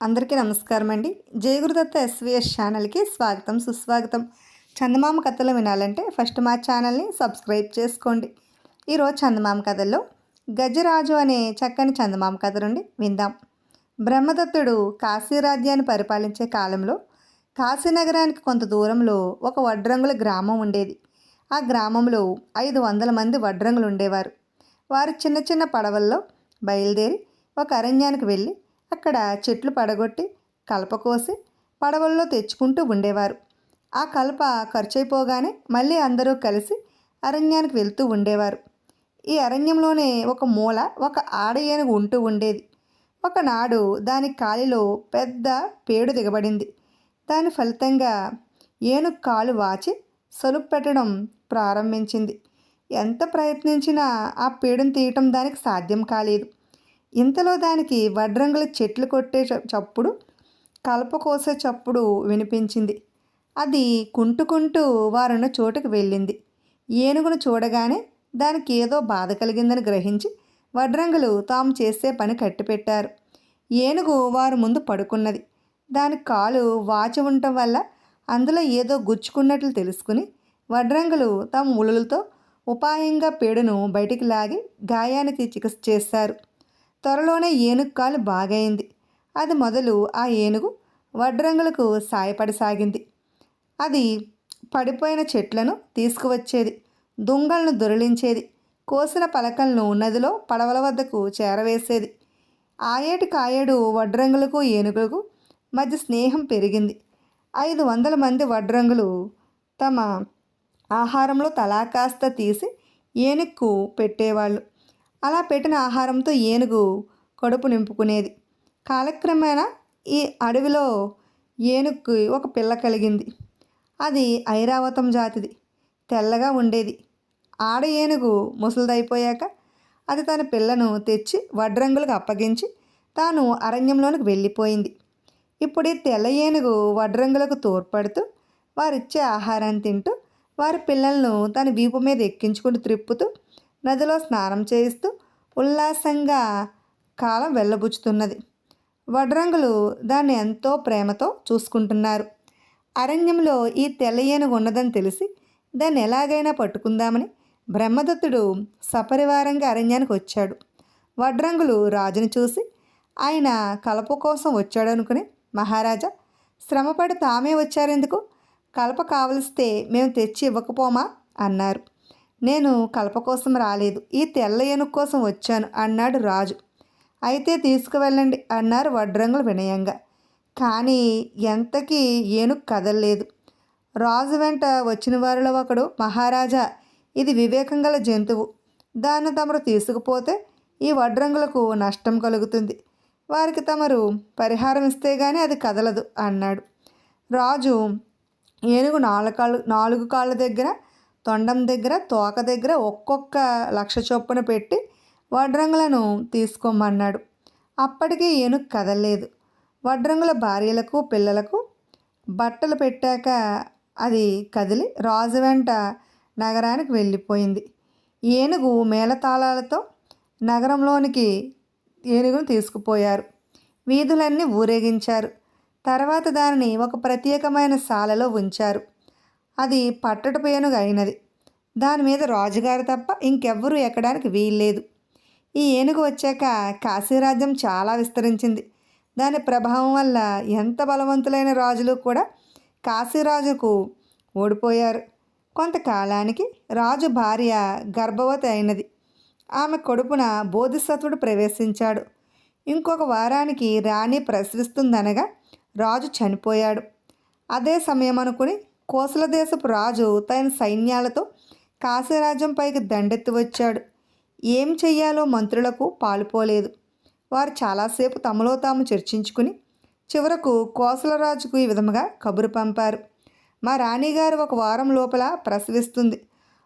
అందరికీ నమస్కారం అండి. జయగురుదత్త ఎస్వీఎస్ ఛానల్కి స్వాగతం సుస్వాగతం. చందమామ కథలు వినాలంటే ఫస్ట్ మా ఛానల్ని సబ్స్క్రైబ్ చేసుకోండి. ఈరోజు చందమామ కథల్లో గజరాజు అనే చక్కని చందమామ కథ నుండి విందాం. బ్రహ్మదత్తుడు కాశీరాజ్యాన్ని పరిపాలించే కాలంలో కాశీనగరానికి కొంత దూరంలో ఒక వడ్రంగుల గ్రామం ఉండేది. ఆ గ్రామంలో 500 మంది వడ్రంగులు ఉండేవారు. వారు చిన్న చిన్న పడవల్లో బయలుదేరి ఒక అరణ్యానికి వెళ్ళి అక్కడ చెట్లు పడగొట్టి కలప కోసి పడవల్లో తెచ్చుకుంటూ ఉండేవారు. ఆ కలప ఖర్చయిపోగానే మళ్ళీ అందరూ కలిసి అరణ్యానికి వెళ్తూ ఉండేవారు. ఈ అరణ్యంలోనే ఒక మూల ఒక ఆడ ఏనుగు ఉంటూ ఉండేది. ఒకనాడు దాని కాలిలో పెద్ద పేడు దిగబడింది. దాని ఫలితంగా ఏనుగు కాలు వాచి సలుపు పెట్టడం ప్రారంభించింది. ఎంత ప్రయత్నించినా ఆ పేడును తీయటం దానికి సాధ్యం కాలేదు. ఇంతలో దానికి వడ్రంగుల చెట్లు కొట్టే చప్పుడు, కలప కోసే చప్పుడు వినిపించింది. అది కుంటుకుంటూ వారున్న చోటుకు వెళ్ళింది. ఏనుగును చూడగానే దానికి ఏదో బాధ కలిగిందని గ్రహించి వడ్రంగులు తాము చేసే పని కట్టిపెట్టారు. ఏనుగు వారు ముందు పడుకున్నది. దాని కాలు వాచి ఉండటం వల్ల అందులో ఏదో గుచ్చుకున్నట్లు తెలుసుకుని వడ్రంగులు తమ ఉలులతో ఉపాయంగా పేడును బయటికి లాగి గాయానికి చికిత్స చేశారు. త్వరలోనే ఏనుగు కాలు బాగైంది. అది మొదలు ఆ ఏనుగు వడ్రంగులకు సాయపడసాగింది. అది పడిపోయిన చెట్లను తీసుకువచ్చేది, దుంగలను దొరిలించేది, కోసిన పలకలను నదిలో పడవల వద్దకు చేరవేసేది. ఆయేటి కాయేడు వడ్రంగులకు ఏనుగులకు మధ్య స్నేహం పెరిగింది. 500 మంది వడ్రంగులు తమ ఆహారంలో తలా కాస్త తీసి ఏనుగుకు పెట్టేవాళ్ళు. అలా పెట్టిన ఆహారంతో ఏనుగు కడుపు నింపుకునేది. కాలక్రమేణా ఈ అడవిలో ఏనుగుకి ఒక పిల్ల కలిగింది. అది ఐరావతం జాతిది, తెల్లగా ఉండేది. ఆడ ఏనుగు ముసలిదైపోయాక అది తన పిల్లను తెచ్చి వడ్రంగులకు అప్పగించి తాను అరణ్యంలోనికి వెళ్ళిపోయింది. ఇప్పుడు ఈ తెల్ల ఏనుగు వడ్రంగులకు తోడ్పడుతూ వారిచ్చే ఆహారాన్ని తింటూ వారి పిల్లలను తన వీపు మీద ఎక్కించుకుంటూ త్రిప్పుతూ నదిలో స్నానం చేయిస్తూ ఉల్లాసంగా కాలం వెళ్ళబుచ్చుతున్నది. వడ్రంగులు దాన్ని ఎంతో ప్రేమతో చూసుకుంటున్నారు. అరణ్యంలో ఈ తెల్ల ఏనుగు ఉన్నదని తెలిసి దాన్ని ఎలాగైనా పట్టుకుందామని బ్రహ్మదత్తుడు సపరివారంగా అరణ్యానికి వచ్చాడు. వడ్రంగులు రాజుని చూసి ఆయన కలప కోసం వచ్చాడనుకుని, మహారాజా, శ్రమపడి తామే వచ్చారెందుకు? కలప కావలిస్తే మేము తెచ్చి ఇవ్వకపోమా అన్నారు. నేను కలప కోసం రాలేదు, ఈ తెల్ల ఏనుగు కోసం వచ్చాను అన్నాడు రాజు. అయితే తీసుకువెళ్ళండి అన్నారు వడ్రంగులు వినయంగా. కానీ ఎంతకీ ఏనుగు కదలలేదు. రాజు వెంట వచ్చిన వారిలో ఒకడు, మహారాజా, ఇది వివేకం గల జంతువు, దాన్ని తమరు తీసుకుపోతే ఈ వడ్రంగులకు నష్టం కలుగుతుంది, వారికి తమరు పరిహారం ఇస్తే కానీ అది కదలదు అన్నాడు. రాజు ఏనుగు 4 కాళ్ళ దగ్గర, తొండం దగ్గర, తోక దగ్గర ఒక్కొక్క 1,00,000 చొప్పున పెట్టి వడ్రంగులను తీసుకోమన్నాడు. అప్పటికీ ఏనుగు కదలలేదు. వడ్రంగుల భార్యలకు పిల్లలకు బట్టలు పెట్టాక అది కదిలి రాజు వెంట నగరానికి వెళ్ళిపోయింది. ఏనుగు మేళతాళాలతో నగరంలోనికి ఏనుగును తీసుకుపోయారు. వీధులన్నీ ఊరేగించారు. తర్వాత దానిని ఒక ప్రత్యేకమైన శాలలో ఉంచారు. అది పట్టపు ఏనుగు అయినది. దాని మీద రాజుగారు తప్ప ఇంకెవ్వరూ ఎక్కడానికి వీల్లేదు. ఈ ఏనుగు వచ్చాక కాశీరాజ్యం చాలా విస్తరించింది. దాని ప్రభావం వల్ల ఎంత బలవంతులైన రాజులు కూడా కాశీరాజుకు ఓడిపోయారు. కొంతకాలానికి రాజు భార్య గర్భవతి అయినది. ఆమె కడుపున బోధిసత్వుడు ప్రవేశించాడు. ఇంకొక వారానికి రాణి ప్రసవిస్తుందనగా రాజు చనిపోయాడు. అదే సమయం అనుకుని కోసల దేశపు రాజు తన సైన్యాలతో కాశీరాజ్యంపైకి దండెత్తి వచ్చాడు. ఏం చెయ్యాలో మంత్రులకు పాలుపోలేదు. వారు చాలాసేపు తమలో తాము చర్చించుకుని చివరకు కోసలరాజుకు ఈ విధముగా కబురు పంపారు. మా రాణిగారు 1 వారం లోపల ప్రసవిస్తుంది.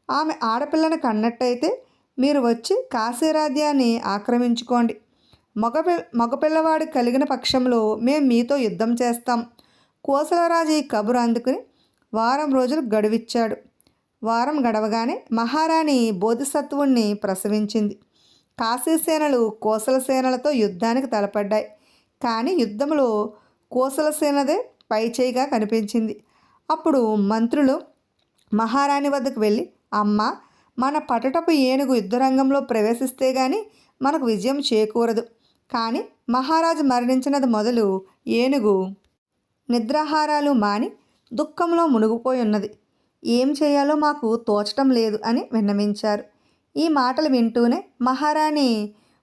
ఆమె ఆడపిల్లను కన్నట్టయితే మీరు వచ్చి కాశీరాజ్యాన్ని ఆక్రమించుకోండి. మగపిల్లవాడు కలిగిన పక్షంలో మేము మీతో యుద్ధం చేస్తాం. కోసలరాజు ఈ కబురు అందుకుని వారం రోజులు గడువిచ్చాడు. వారం గడవగానే మహారాణి బోధిసత్వుణ్ణి ప్రసవించింది. కాశీసేనలు కోసల సేనలతో యుద్ధానికి తలపడ్డాయి. కానీ యుద్ధంలో కోసలసేనదే పైచేయిగా కనిపించింది. అప్పుడు మంత్రులు మహారాణి వద్దకు వెళ్ళి, అమ్మ, మన పటటపు ఏనుగు యుద్ధరంగంలో ప్రవేశిస్తే గాని మనకు విజయం చేకూరదు. కానీ మహారాజు మరణించినది మొదలు ఏనుగు నిద్రాహారాలు మాని దుఃఖంలో మునిగిపోయి ఉన్నది. ఏం చేయాలో మాకు తోచటం లేదు అని విన్నవించారు. ఈ మాటలు వింటూనే మహారాణి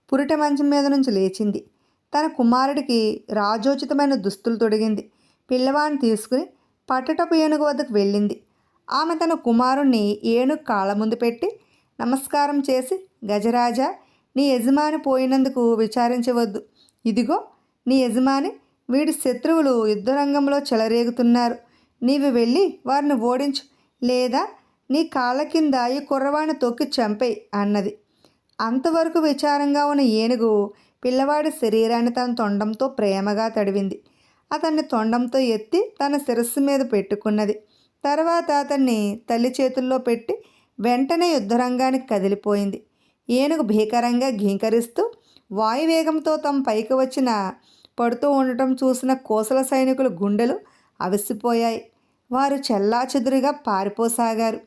పురిట మంచం మీద నుంచి లేచింది. తన కుమారుడికి రాజోచితమైన దుస్తులు తొడిగింది. పిల్లవాడిని తీసుకుని పట్టటపు ఏనుగు వద్దకు వెళ్ళింది. ఆమె తన కుమారుణ్ణి ఏనుగు కాళ్ళ ముందు పెట్టి నమస్కారం చేసి, గజరాజా, నీ యజమాని పోయినందుకు విచారించవద్దు. ఇదిగో నీ యజమాని, వీడి శత్రువులు యుద్ధరంగంలో చెలరేగుతున్నారు. నీవు వెళ్ళి వారిని ఓడించు, లేదా నీ కాళ్ళ కింద ఈ కుర్రవాణ్ణి తొక్కి చంపేయి అన్నది. అంతవరకు విచారంగా ఉన్న ఏనుగు పిల్లవాడి శరీరాన్ని తన తొండంతో ప్రేమగా తడివింది. అతన్ని తొండంతో ఎత్తి తన శిరస్సు మీద పెట్టుకున్నది. తర్వాత అతన్ని తల్లి చేతుల్లో పెట్టి వెంటనే యుద్ధరంగానికి కదిలిపోయింది. ఏనుగు భీకరంగా ఘీంకరిస్తూ వాయువేగంతో తమ పైకి వచ్చిన పడుతూ ఉండటం చూసిన కోసల సైనికుల గుండెలు అవిసిపోయాయి. వారు చెల్లాచెదురుగా పారిపోసాగారు.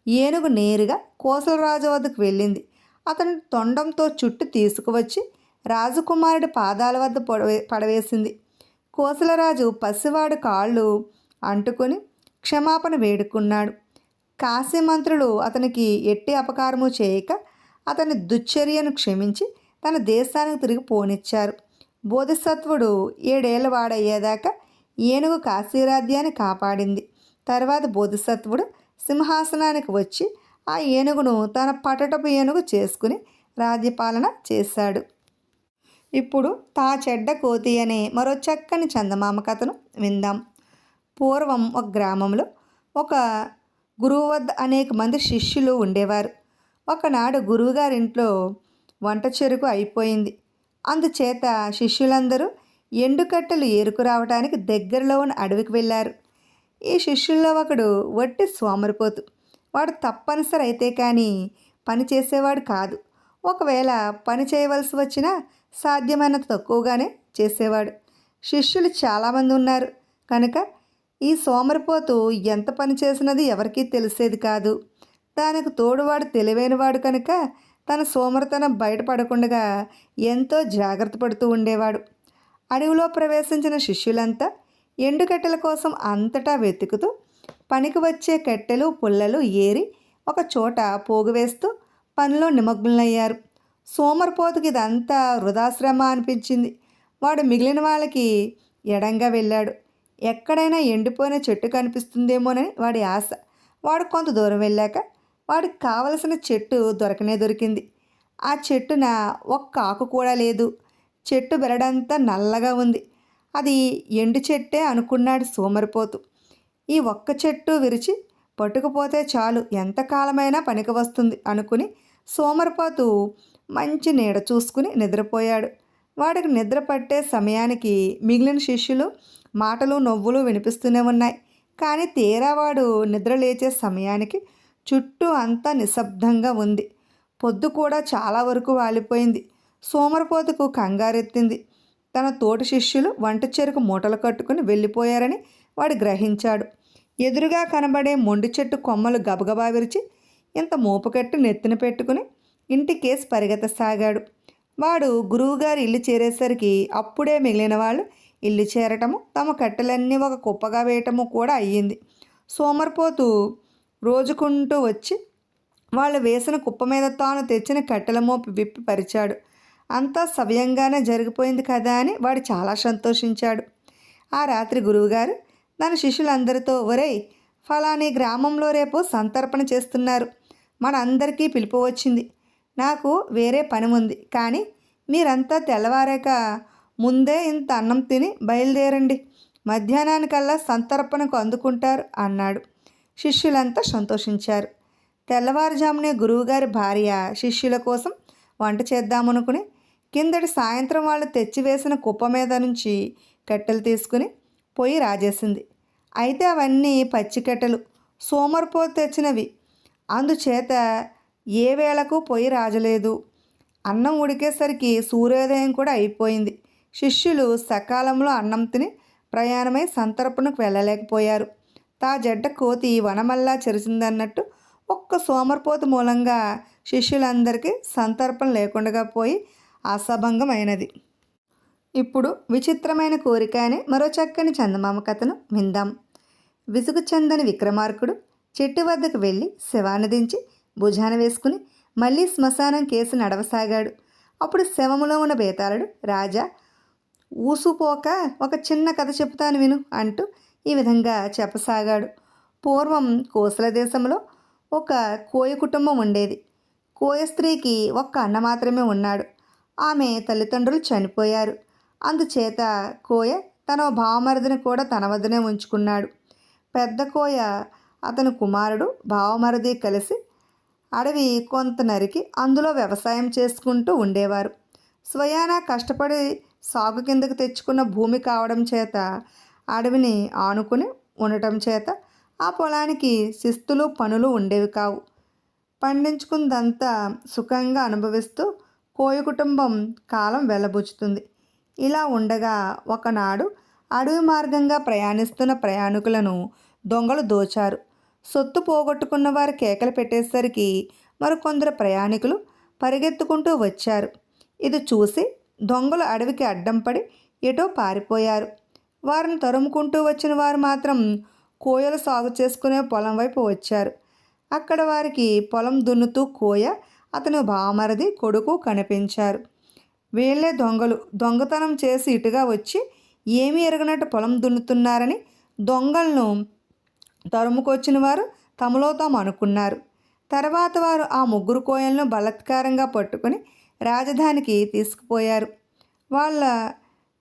ఏనుగు నేరుగా కోసలరాజు వద్దకు వెళ్ళింది. అతని తొండంతో చుట్టు తీసుకువచ్చి రాజకుమారుడి పాదాల వద్ద పడవేసింది. కోసలరాజు పసివాడు కాళ్ళు అంటుకొని క్షమాపణ వేడుకున్నాడు. కాశీమంత్రులు అతనికి ఎట్టి అపకారము చేయక అతని దుశ్చర్యను క్షమించి తన దేశానికి తిరిగి పోనిచ్చారు. బోధిసత్వుడు 7 ఏళ్ల వాడయ్యేదాకా ఏనుగు కాశీరాజ్యాన్ని కాపాడింది. తర్వాత బోధిసత్వుడు సింహాసనానికి వచ్చి ఆ ఏనుగును తన పటటపు ఏనుగు చేసుకుని రాజ్యపాలన చేశాడు. ఇప్పుడు తా చెడ్డ కోతి అనే మరో చక్కని చందమామ కథను విందాం. పూర్వం ఒక గ్రామంలో ఒక గురువు వద్ద అనేక మంది శిష్యులు ఉండేవారు. ఒకనాడు గురువుగారింట్లో వంట చెరుకు అయిపోయింది. అందుచేత శిష్యులందరూ ఎండుకట్టెలు ఏరుకురావడానికి దగ్గరలో ఉన్న అడవికి వెళ్ళారు. ఈ శిష్యుల్లో ఒకడు వట్టి సోమరిపోతు. వాడు తప్పనిసరి అయితే కానీ పని చేసేవాడు కాదు. ఒకవేళ పని చేయవలసి వచ్చినా సాధ్యమైనంత తక్కువగానే చేసేవాడు. శిష్యులు చాలామంది ఉన్నారు కనుక ఈ సోమరిపోతు ఎంత పని చేసినది ఎవరికీ తెలిసేది కాదు. దానికి తోడువాడు తెలివైనవాడు కనుక తన సోమరితనం బయటపడకుండా ఎంతో జాగ్రత్త పడుతూ ఉండేవాడు. అడవిలో ప్రవేశించిన శిష్యులంతా ఎండుకట్టెల కోసం అంతటా వెతుకుతూ పనికి వచ్చే కట్టెలు పుల్లలు ఏరి ఒక చోట పోగు వేస్తూ పనిలో నిమగ్నులయ్యారు. సోమరిపోతుకి ఇదంతా వృధాశ్రమ అనిపించింది. వాడు మిగిలిన వాళ్ళకి ఎడంగా వెళ్ళాడు. ఎక్కడైనా ఎండిపోయిన చెట్టు కనిపిస్తుందేమోనని వాడి ఆశ. వాడు కొంత దూరం వెళ్ళాక వాడికి కావలసిన చెట్టు దొరకనే దొరికింది. ఆ చెట్టున ఒక్క ఆకు కూడా లేదు. చెట్టు బెరడంతా నల్లగా ఉంది. అది ఎండు చెట్టే అనుకున్నాడు సోమరిపోతు. ఈ ఒక్క చెట్టు విరిచి పట్టుకుపోతే చాలు, ఎంతకాలమైనా పనికి వస్తుంది అనుకుని సోమరిపోతు మంచి నీడ చూసుకుని నిద్రపోయాడు. వాడికి నిద్ర పట్టే సమయానికి మిగిలిన శిష్యులు మాటలు నవ్వులు వినిపిస్తూనే ఉన్నాయి. కానీ తీరా వాడు నిద్ర లేచే సమయానికి చుట్టూ అంతా నిశ్శబ్దంగా ఉంది. పొద్దు కూడా చాలా వరకు వాలిపోయింది. సోమరిపోతుకు కంగారెత్తింది. తన తోటి శిష్యులు వంట చెరుకు మూటలు కట్టుకుని వెళ్ళిపోయారని వాడు గ్రహించాడు. ఎదురుగా కనబడే మొండి చెట్టు కొమ్మలు గబగబా విరిచి ఇంత మోపుకట్టు నెత్తిన పెట్టుకుని ఇంటికేసి పరిగెత్తసాగాడు. వాడు గురువుగారి ఇల్లు చేరేసరికి అప్పుడే మిగిలిన వాళ్ళు ఇల్లు చేరటము, తమ కట్టెలన్నీ ఒక కుప్పగా వేయటము కూడా అయ్యింది. సోమరిపోతు రోజుకుంటూ వచ్చి వాళ్ళు వేసిన కుప్ప మీద తాను తెచ్చిన కట్టెల మోపు విప్పి పరిచాడు. అంతా సవ్యంగానే జరిగిపోయింది కదా అని వాడు చాలా సంతోషించాడు. ఆ రాత్రి గురువుగారు తన శిష్యులందరితో, ఒరేయ్, ఫలాని గ్రామంలో రేపు సంతర్పణ చేస్తున్నారు. మన అందరికీ పిలుపు వచ్చింది. నాకు వేరే పని ఉంది, కానీ మీరంతా తెల్లవారాక ముందే ఇంత అన్నం తిని బయలుదేరండి. మధ్యాహ్నానికల్లా సంతర్పణకు అందుకుంటారు అన్నాడు. శిష్యులంతా సంతోషించారు. తెల్లవారుజామునే గురువుగారి భార్య శిష్యుల కోసం వంట చేద్దామనుకుని కిందటి సాయంత్రం వాళ్ళు తెచ్చివేసిన కుప్ప మీద నుంచి కట్టెలు తీసుకుని పొయ్యి రాజేసింది. అయితే అవన్నీ పచ్చి కట్టెలు, సోమరిపోతు తెచ్చినవి. అందుచేత ఏ వేళకు పొయ్యి రాజలేదు. అన్నం ఉడికేసరికి సూర్యోదయం కూడా అయిపోయింది. శిష్యులు సకాలంలో అన్నం తిని ప్రయాణమై సంతర్పణకు వెళ్ళలేకపోయారు. తా జడ్డ కోతి వనమల్లా చెరిసిందన్నట్టు ఒక్క సోమరిపోతు మూలంగా శిష్యులందరికీ సంతర్పణ లేకుండా పోయి అసభంగం అయినది. ఇప్పుడు విచిత్రమైన కోరిక అని మరో చక్కని చందమామ కథను విందాం. విసుగు చెందని విక్రమార్కుడు చెట్టు వద్దకు వెళ్ళి శవాన్ని దించి భుజాన వేసుకుని మళ్ళీ శ్మశానం కేసి నడవసాగాడు. అప్పుడు శవములో ఉన్న బేతాళుడు, రాజా ఊసుపోక ఒక చిన్న కథ చెబుతాను విను అంటూ ఈ విధంగా చెప్పసాగాడు. పూర్వం కోసల దేశంలో ఒక కోయ కుటుంబం ఉండేది. కోయ స్త్రీకి ఒక్క అన్న మాత్రమే ఉన్నాడు. ఆమె తల్లిదండ్రులు చనిపోయారు. అందుచేత కోయ తన భావమరిదిని కూడా తన వద్దనే ఉంచుకున్నాడు. పెద్ద కోయ అతని కుమారుడు భావమరిది కలిసి అడవి కొంత నరికి అందులో వ్యవసాయం చేసుకుంటూ ఉండేవారు. స్వయానా కష్టపడి సాగు కిందకు తెచ్చుకున్న భూమి కావడం చేత, అడవిని ఆనుకుని ఉండటం చేత ఆ పొలానికి శిస్తులు పనులు ఉండేవి కావు. పండించుకుందంతా సుఖంగా అనుభవిస్తూ కోయ కుటుంబం కాలం వెళ్ళబుచ్చుతుంది. ఇలా ఉండగా ఒకనాడు అడవి మార్గంగా ప్రయాణిస్తున్న ప్రయాణికులను దొంగలు దోచారు. సొత్తు పోగొట్టుకున్న వారు కేకలు పెట్టేసరికి మరికొందరు ప్రయాణికులు పరిగెత్తుకుంటూ వచ్చారు. ఇది చూసి దొంగలు అడవికి అడ్డం పడి ఎటో పారిపోయారు. వారిని తరుముకుంటూ వచ్చిన వారు మాత్రం కోయలు సాగు చేసుకునే పొలం వైపు వచ్చారు. అక్కడ వారికి పొలం దున్నుతూ కోయ, అతని బావమరిది కొడుకు కనిపించారు. వీళ్ళే దొంగలు దొంగతనం చేసి ఇటుగా వచ్చి ఏమీ ఎరగనట్టు పొలం దున్నుతున్నారని దొంగలను తరుముకొచ్చిన వారు తమలో తాము అనుకున్నారు. తర్వాత వారు ఆ ముగ్గురు కోయలను బలాత్కారంగా పట్టుకుని రాజధానికి తీసుకుపోయారు. వాళ్ళ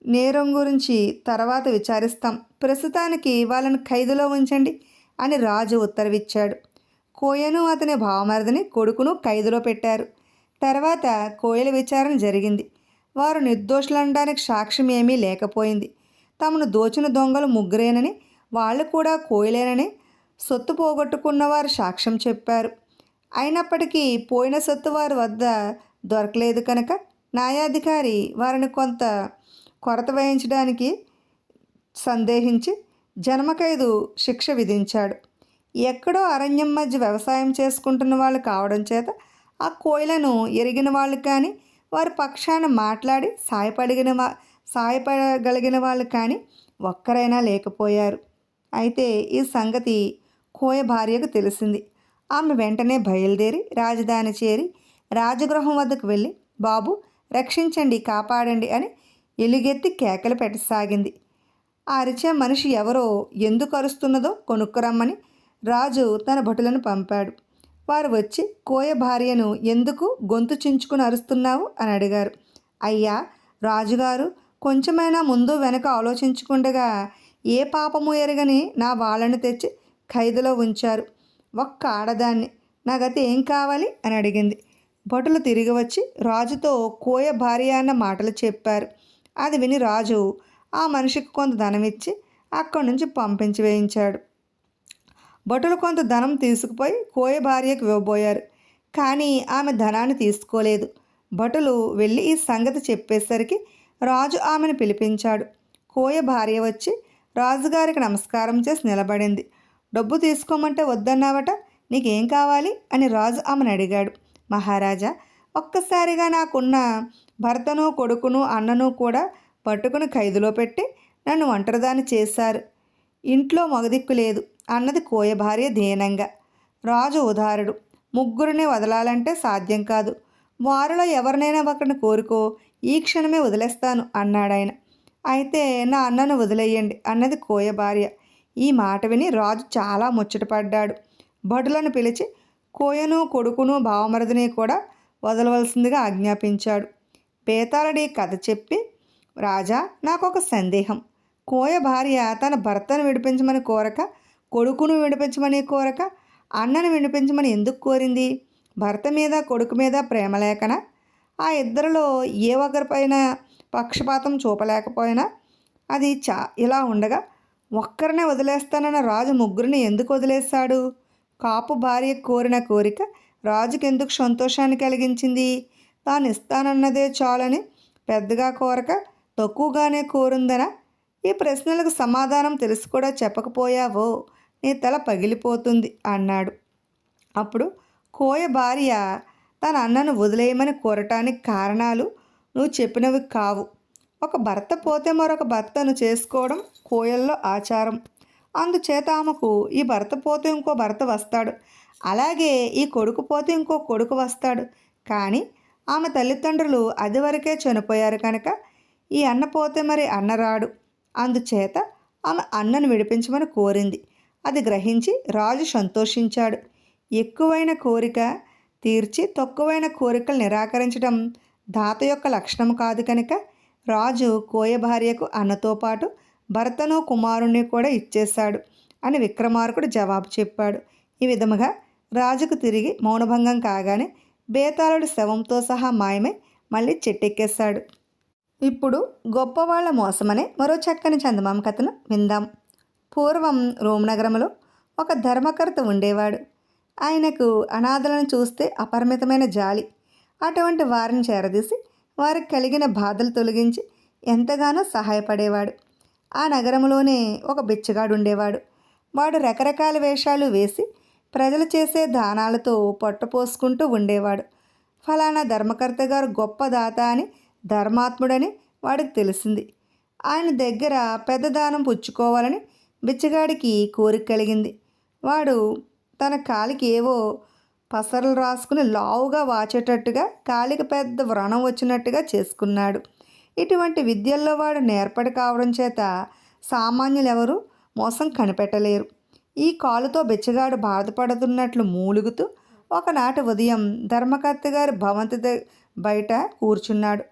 నేరం గురించి తర్వాత విచారిస్తాం, ప్రస్తుతానికి వాళ్ళని ఖైదులో ఉంచండి అని రాజు ఉత్తర్విచ్చాడు. కోయను, అతని భావమరిదిని, కొడుకును ఖైదులో పెట్టారు. తర్వాత కోయల విచారణ జరిగింది. వారు నిర్దోషులనడానికి సాక్ష్యం ఏమీ లేకపోయింది. తమను దోచిన దొంగలు ముగ్గురేనని, వాళ్ళు కూడా కోయలేనని సొత్తు పోగొట్టుకున్నవారు సాక్ష్యం చెప్పారు. అయినప్పటికీ పోయిన సొత్తు వారి వద్ద దొరకలేదు కనుక న్యాయాధికారి వారిని కొంత కొరత వేయించడానికి సందేహించి జన్మఖైదు శిక్ష విధించాడు. ఎక్కడో అరణ్యం మధ్య వ్యవసాయం చేసుకుంటున్న వాళ్ళు కావడం చేత ఆ కోయలను ఎరిగిన వాళ్ళు కానీ, వారి పక్షాన మాట్లాడి సాయపడగలిగిన వాళ్ళు కానీ ఒక్కరైనా లేకపోయారు. అయితే ఈ సంగతి కోయ భార్యకు తెలిసింది. ఆమె వెంటనే బయలుదేరి రాజధాని చేరి రాజగృహం వద్దకు వెళ్ళి, బాబు రక్షించండి, కాపాడండి అని ఎలుగెత్తి కేకలు పెట్టసాగింది. ఆ అరిచే మనిషి ఎవరో, ఎందుకు అరుస్తున్నదో కొనుక్కురమ్మని రాజు తన భటులను పంపాడు. వారు వచ్చి కోయ భార్యను ఎందుకు గొంతు చించుకుని అరుస్తున్నావు అని అడిగారు. అయ్యా రాజుగారు కొంచెమైనా ముందు వెనక ఆలోచించకుండగా ఏ పాపము ఎరగని నా వాళ్ళని తెచ్చి ఖైదులో ఉంచారు. ఒక్క ఆడదాన్ని, నా గతి ఏం కావాలి అని అడిగింది. భటులు తిరిగి వచ్చి రాజుతో కోయ భార్య అన్న మాటలు చెప్పారు. అది విని రాజు ఆ మనిషికి కొంత ధనం ఇచ్చి అక్కడి నుంచి పంపించి వేయించాడు. భటులు కొంత ధనం తీసుకుపోయి కోయ భార్యకు ఇవ్వబోయారు. కానీ ఆమె ధనాన్ని తీసుకోలేదు. భటులు వెళ్ళి ఈ సంగతి చెప్పేసరికి రాజు ఆమెను పిలిపించాడు. కోయ భార్య వచ్చి రాజుగారికి నమస్కారం చేసి నిలబడింది. డబ్బు తీసుకోమంటే వద్దన్నావట, నీకేం కావాలి అని రాజు ఆమెను అడిగాడు. మహారాజా, ఒక్కసారిగా నాకున్న భర్తను, కొడుకును, అన్నను కూడా పట్టుకుని ఖైదులో పెట్టి నన్ను ఒంటరిదాన్ని చేశారు. ఇంట్లో మగదిక్కు లేదు అన్నది కోయ భార్య దీనంగా. రాజు ఉదారుడు, ముగ్గురిని వదలాలంటే సాధ్యం కాదు. వారిలో ఎవరినైనా ఒకరిని కోరుకో, ఈ క్షణమే వదిలేస్తాను అన్నాడాయన. అయితే నా అన్నను వదిలేయండి అన్నది కోయ భార్య. ఈ మాట విని రాజు చాలా ముచ్చటపడ్డాడు. భటులను పిలిచి కోయను, కొడుకును, భావమరిదిని కూడా వదలవలసిందిగా ఆజ్ఞాపించాడు. బేతాళుడి కథ చెప్పి, రాజా నాకొక సందేహం. కోయ భార్య తన భర్తను విడిపించమని కోరక, కొడుకును విడిపించమని కోరక, అన్నను విడిపించమని ఎందుకు కోరింది? భర్త మీద, కొడుకు మీద ప్రేమ లేకనా? ఆ ఇద్దరిలో ఏ ఒకరిపైన పక్షపాతం చూపలేకపోయినా? అది ఇలా ఉండగా ఒక్కరినే వదిలేస్తానన్న రాజు ముగ్గురిని ఎందుకు వదిలేశాడు? కాపు భార్య కోరిన కోరిక రాజుకెందుకు సంతోషాన్ని కలిగించింది? తాను ఇస్తానన్నదే చాలని పెద్దగా కోరక తక్కువగానే కోరుందనా? ఈ ప్రశ్నలకు సమాధానం తెలిసి కూడా చెప్పకపోయావో నీ తల పగిలిపోతుంది అన్నాడు. అప్పుడు కోయ భార్య తన అన్నను వదిలేయమని కోరటానికి కారణాలు నువ్వు చెప్పినవి కావు. ఒక భర్త పోతే మరొక భర్తను చేసుకోవడం కోయల్లో ఆచారం. అందుచేత ఆమెకు ఈ భర్త పోతే ఇంకో భర్త వస్తాడు, అలాగే ఈ కొడుకు పోతే ఇంకో కొడుకు వస్తాడు. కానీ ఆమె తల్లిదండ్రులు అది వరకే చనిపోయారు కనుక ఈ అన్న పోతే మరి అన్న రాడు. అందుచేత ఆమె అన్నను విడిపించమని కోరింది. అది గ్రహించి రాజు సంతోషించాడు. ఎక్కువైన కోరిక తీర్చి తక్కువైన కోరికలు నిరాకరించడం దాత యొక్క లక్షణం కాదు కనుక రాజు కోయ భార్యకు అన్నతో పాటు భర్తను కుమారుణ్ణి కూడా ఇచ్చేశాడు అని విక్రమార్కుడు జవాబు చెప్పాడు. ఈ విధముగా రాజుకు తిరిగి మౌనభంగం కాగానే బేతాళుడు శవంతో సహా మాయమై మళ్ళీ చెట్టెక్కేశాడు. ఇప్పుడు గొప్పవాళ్ల మోసమనే మరో చక్కని చందమామ కథను విందాం. పూర్వం రోమ్ నగరంలో ఒక ధర్మకర్త ఉండేవాడు. ఆయనకు అనాథలను చూస్తే అపరిమితమైన జాలి. అటువంటి వారిని చేరదీసి వారికి కలిగిన బాధలు తొలగించి ఎంతగానో సహాయపడేవాడు. ఆ నగరంలోనే ఒక బిచ్చగాడు ఉండేవాడు. వాడు రకరకాల వేషాలు వేసి ప్రజలు చేసే దానాలతో పొట్టపోసుకుంటూ ఉండేవాడు. ఫలానా ధర్మకర్త గారు గొప్ప దాత అని, ధర్మాత్ముడని వాడికి తెలిసింది. ఆయన దగ్గర పెద్ద దానం పుచ్చుకోవాలని బిచ్చగాడికి కోరిక కలిగింది. వాడు తన కాలికి ఏవో పసరలు రాసుకుని లావుగా వాచేటట్టుగా, కాలికి పెద్ద వ్రణం వచ్చినట్టుగా చేసుకున్నాడు. ఇటువంటి విద్యల్లో వాడు నేర్పడి కావడం చేత సామాన్యులు ఎవరు మోసం కనిపెట్టలేరు. ఈ కాలుతో బిచ్చగాడు బాధపడుతున్నట్లు మూలుగుతూ ఒకనాటి ఉదయం ధర్మకర్త గారి భవంతి బయట కూర్చున్నాడు.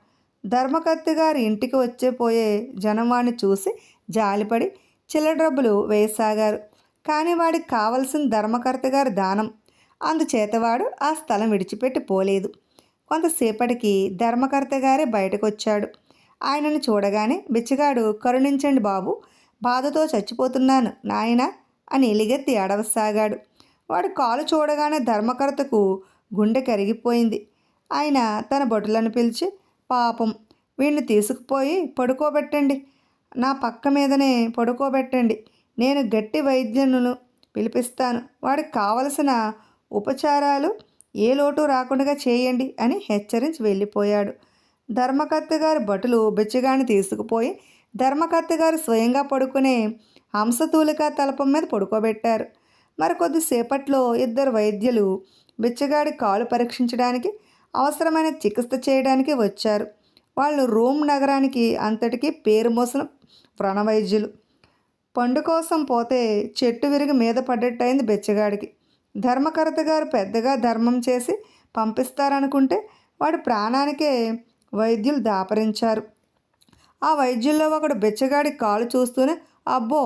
ధర్మకర్త గారి ఇంటికి పోయే జనం వాడిని చూసి జాలిపడి చిల్లర డబ్బులు వేయసాగారు. కానీ వాడికి కావలసిన ధర్మకర్త గారి దానం. అందుచేతవాడు ఆ స్థలం విడిచిపెట్టి పోలేదు. కొంతసేపటికి ధర్మకర్త గారే బయటకు వచ్చాడు. ఆయనను చూడగానే బిచ్చగాడు, కరుణించండి బాబు, బాధతో చచ్చిపోతున్నాను నాయనా అని ఎలిగెత్తి ఏడవసాగాడు. వాడు కాలు చూడగానే ధర్మకర్తకు గుండె కరిగిపోయింది. ఆయన తన భటులను పిలిచి, పాపం వీడిని తీసుకుపోయి పడుకోబెట్టండి, నా పక్క మీదనే పడుకోబెట్టండి, నేను గట్టి వైద్యులను పిలిపిస్తాను, వాడికి కావలసిన ఉపచారాలు ఏ లోటు రాకుండా చేయండి అని హెచ్చరించి వెళ్ళిపోయాడు. ధర్మకర్త గారి భటులు బిచ్చగాడిని తీసుకుపోయి ధర్మకర్త గారు స్వయంగా పడుకునే హంసతూలిక తలపం మీద పడుకోబెట్టారు. మరికొద్దిసేపట్లో ఇద్దరు వైద్యులు బిచ్చగాడి కాలు పరీక్షించడానికి, అవసరమైన చికిత్స చేయడానికి వచ్చారు. వాళ్ళు రోమ్ నగరానికి అంతటికీ పేరు మోసిన వ్రణవైద్యులు. పండు కోసం పోతే చెట్టు విరిగి మీద పడ్డట్టయింది బిచ్చగాడికి. ధర్మకర్త గారు పెద్దగా ధర్మం చేసి పంపిస్తారనుకుంటే వాడి ప్రాణానికే వైద్యులు దాపరించారు. ఆ వైద్యుల్లో ఒకడు బిచ్చగాడి కాలు చూస్తూనే, అబ్బో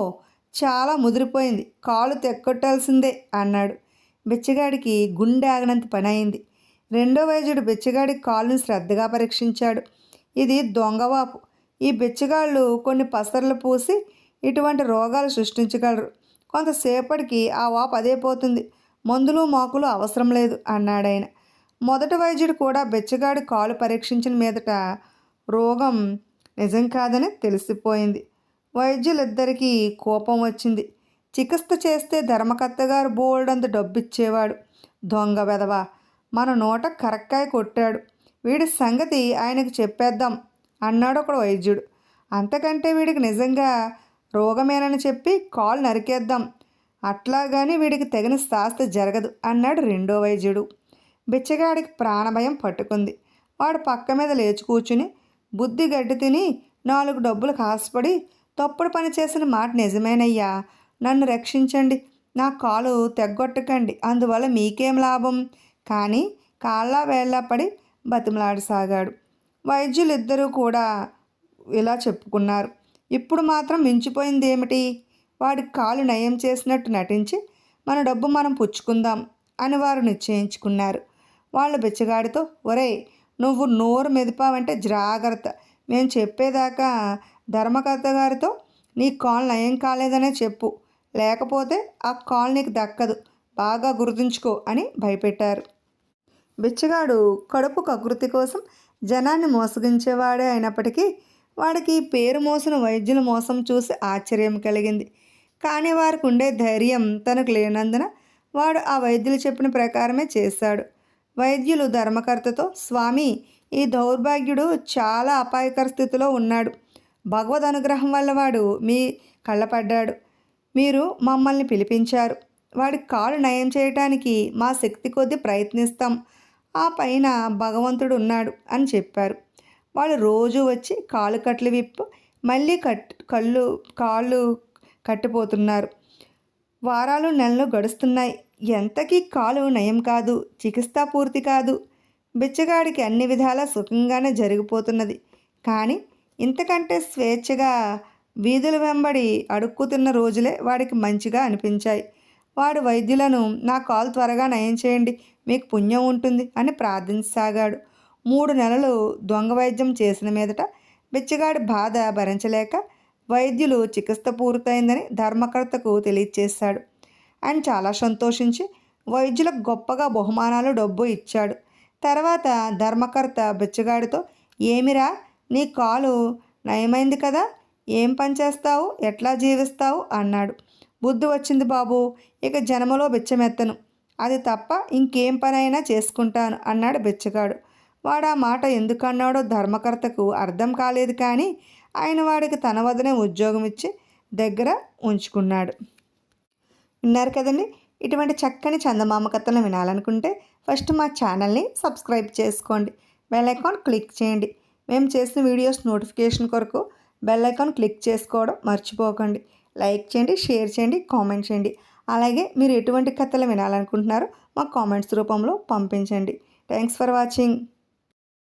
చాలా ముదిరిపోయింది, కాలు తెక్కొట్టాల్సిందే అన్నాడు. బిచ్చగాడికి గుండె ఆగనంత పని అయింది. రెండో వైద్యుడు బిచ్చగాడి కాలుని శ్రద్ధగా పరీక్షించాడు. ఇది దొంగవాపు. ఈ బిచ్చగాళ్ళు కొన్ని పసర్లు పూసి ఇటువంటి రోగాలు సృష్టించగలరు. కొంతసేపటికి ఆ వాపు అదే పోతుంది, మందులు మాకులు అవసరం లేదు అన్నాడాయన. మొదటి వైద్యుడు కూడా బిచ్చగాడి కాలు పరీక్షించిన మీదట రోగం నిజం కాదని తెలిసిపోయింది. వైద్యులిద్దరికీ కోపం వచ్చింది. చికిత్స చేస్తే ధర్మకర్త గారు బోల్డంత డబ్బు ఇచ్చేవాడు. దొంగ వెధవా, మన నోట కరక్కాయ కొట్టాడు, వీడి సంగతి ఆయనకు చెప్పేద్దాం అన్నాడు ఒకడు వైద్యుడు. అంతకంటే వీడికి నిజంగా రోగమేనని చెప్పి కాలు నరికేద్దాం, అట్లాగాని వీడికి తగిన శాస్తి జరగదు అన్నాడు రెండో వైద్యుడు. బిచ్చగాడికి ప్రాణభయం పట్టుకుంది. వాడు పక్క మీద లేచి కూర్చుని బుద్ధి గడ్డి తిని 4 డబ్బులు కాసుపడి, తప్పుడు పని చేసిన మాట నిజమేనయ్యా, నన్ను రక్షించండి, నా కాలు తెగ్గొట్టకండి, అందువల్ల మీకేం లాభం కానీ కాళ్ళ వేళ్ళ పడి బతిమలాడసాగాడు. వైద్యులిద్దరూ కూడా ఇలా చెప్పుకున్నారు. ఇప్పుడు మాత్రం మించిపోయింది ఏమిటి, వాడి కాలు నయం చేసినట్టు నటించి మన డబ్బు మనం పుచ్చుకుందాం అని వారు నిశ్చయించుకున్నారు. వాళ్ళు బిచ్చగాడితో, ఒరేయ్ నువ్వు నోరు మెదిపావంటే జాగ్రత్త, మేము చెప్పేదాకా ధర్మకర్త గారితో నీ కాలు నయం కాలేదనే చెప్పు, లేకపోతే ఆ కాలు నీకు దక్కదు, బాగా గుర్తుంచుకో అని భయపెట్టారు. బిచ్చగాడు కడుపు కకృతి కోసం జనాన్ని మోసగించేవాడే అయినప్పటికీ వాడికి పేరు మోసిన వైద్యుల మోసం చూసి ఆశ్చర్యం కలిగింది. కానీ వారికి ఉండే ధైర్యం తనకు లేనందున వాడు ఆ వైద్యులు చెప్పిన ప్రకారమే చేశాడు. వైద్యులు ధర్మకర్తతో, స్వామి, ఈ దౌర్భాగ్యుడు చాలా అపాయకర స్థితిలో ఉన్నాడు. భగవద్ అనుగ్రహం వల్ల వాడు మీ కళ్ళపడ్డాడు. మీరు మమ్మల్ని పిలిపించారు. వాడి కాలు నయం చేయటానికి మా శక్తి కొద్దీ ప్రయత్నిస్తాం. ఆ పైన భగవంతుడు ఉన్నాడు అని చెప్పారు. వాళ్ళు రోజు వచ్చి కాలు కట్లు విప్పు మళ్ళీ కాళ్ళు కట్టిపోతున్నారు. వారాలు నెలలు గడుస్తున్నాయి. ఎంతకీ కాలు నయం కాదు, చికిత్స పూర్తి కాదు. బిచ్చగాడికి అన్ని విధాలా సుఖంగానే జరిగిపోతున్నది. కానీ ఇంతకంటే స్వేచ్ఛగా వీధుల వెంబడి అడుక్కుతున్న రోజులే వాడికి మంచిగా అనిపించాయి. వాడు వైద్యులను, నా కాలు త్వరగా నయం చేయండి, మీకు పుణ్యం ఉంటుంది అని ప్రార్థించసాగాడు. 3 నెలలు దొంగ వైద్యం చేసిన మీదట బిచ్చగాడి బాధ భరించలేక వైద్యులు చికిత్స పూర్తయిందని ధర్మకర్తకు తెలియచేశాడు. ఆయన చాలా సంతోషించి వైద్యులకు గొప్పగా బహుమానాలు, డబ్బు ఇచ్చాడు. తర్వాత ధర్మకర్త బిచ్చగాడితో, ఏమిరా, నీ కాలు నయమైంది కదా, ఏం పని చేస్తావు, ఎట్లా జీవిస్తావు అన్నాడు. బుద్ధి వచ్చింది బాబు, ఇక జన్మలో బిచ్చమెత్తను, అది తప్ప ఇంకేం పనైనా చేసుకుంటాను అన్నాడు బిచ్చగాడు. వాడు ఆ మాట ఎందుకన్నాడో ధర్మకర్తకు అర్థం కాలేదు. కానీ ఆయన వాడికి తన వద్దనే ఉద్యోగం ఇచ్చి దగ్గర ఉంచుకున్నాడు. విన్నారు కదండి. ఇటువంటి చక్కని చందమామ కథలను వినాలనుకుంటే ఫస్ట్ మా ఛానల్ని సబ్స్క్రైబ్ చేసుకోండి, బెల్ ఐకాన్ క్లిక్ చేయండి. మేము చేసిన వీడియోస్ నోటిఫికేషన్ కొరకు బెల్ ఐకాన్ క్లిక్ చేసుకోవడం మర్చిపోకండి. లైక్ చేయండి, షేర్ చేయండి, కామెంట్ చేయండి. అలాగే మీరు ఎటువంటి కథలు వినాలనుకుంటున్నారో మాకు కామెంట్స్ రూపంలో పంపించండి. Thanks for watching.